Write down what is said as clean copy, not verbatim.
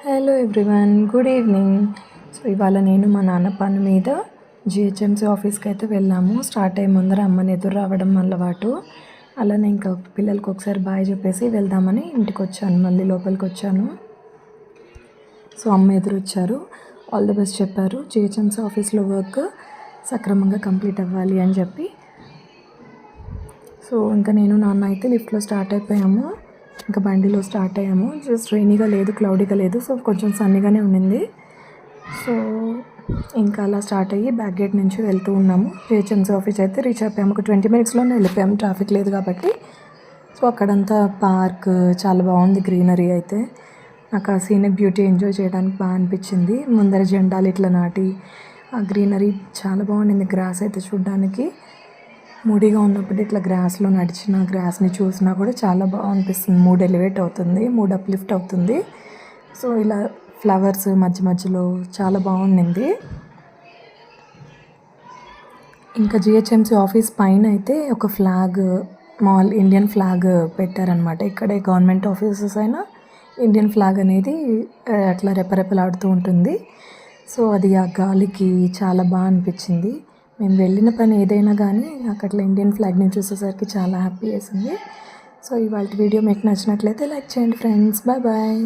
Hello everyone, good evening. So ఇవాళ నేను మా నాన్న పని మీద జిహెచ్ఎంసీ ఆఫీస్కి అయితే వెళ్ళాము. స్టార్ట్ అయ్యే ముందర అమ్మని ఎదురు రావడం అలవాటు. అలానే ఇంకా పిల్లలకి ఒకసారి బాయ్ చెప్పేసి వెళ్దామని ఇంటికి వచ్చాను, మళ్ళీ లోపలికి వచ్చాను. సో అమ్మ ఎదురు వచ్చారు, ఆల్ ది బెస్ట్ చెప్పారు. జిహెచ్ఎంసీ ఆఫీస్లో వర్క్ సక్రమంగా కంప్లీట్ అవ్వాలి అని చెప్పి. సో ఇంకా నేను నాన్న అయితే లిఫ్ట్లో స్టార్ట్ అయిపోయాము. ఇంకా బండిలో స్టార్ట్ అయ్యాము. జస్ట్ రెయినీగా లేదు, క్లౌడీగా లేదు, సో కొంచెం సన్నీగానే ఉండింది. సో ఇంకా అలా స్టార్ట్ అయ్యి బ్యాక్ గేట్ నుంచి వెళ్తూ ఉన్నాము. జిహెచ్ఎంసీ ఆఫీస్ అయితే రీచ్ అయిపోయాము. ఒక 20 minutesలోనే వెళ్ళిపోయాము, ట్రాఫిక్ లేదు కాబట్టి. సో అక్కడంతా పార్క్ చాలా బాగుంది, గ్రీనరీ అయితే. నాకు ఆ సీనిక్ బ్యూటీ ఎంజాయ్ చేయడానికి బాగా అనిపించింది. ముందర జెండాలు ఇట్లా నాటి ఆ గ్రీనరీ చాలా బాగుండింది. గ్రాస్ అయితే చూడడానికి మూడీగా ఉన్నప్పుడు ఇట్లా గ్రాస్లో నడిచిన గ్రాస్ని చూసినా కూడా చాలా బాగా అనిపిస్తుంది. మూడ్ ఎలివేట్ అవుతుంది, మూడ్ అప్లిఫ్ట్ అవుతుంది. సో ఇలా ఫ్లవర్స్ మధ్య మధ్యలో చాలా బాగుండింది. ఇంకా జిహెచ్ఎంసీ ఆఫీస్ పైన అయితే ఒక ఫ్లాగ్, ఇండియన్ ఫ్లాగ్ పెట్టారనమాట. ఇక్కడే గవర్నమెంట్ ఆఫీసెస్ అయినా ఇండియన్ ఫ్లాగ్ అనేది అట్లా రెపరెపలాడుతూ ఉంటుంది. సో అది ఆ గాలికి చాలా బాగా అనిపించింది. మేము వెళ్ళిన పని ఏదైనా కానీ నాకు అట్లా ఇండియన్ ఫ్లాగ్ని చూసేసరికి చాలా హ్యాపీ వేసింది. సో ఇవాళ వీడియో మీకు నచ్చినట్లయితే లైక్ చేయండి ఫ్రెండ్స్. Bye bye.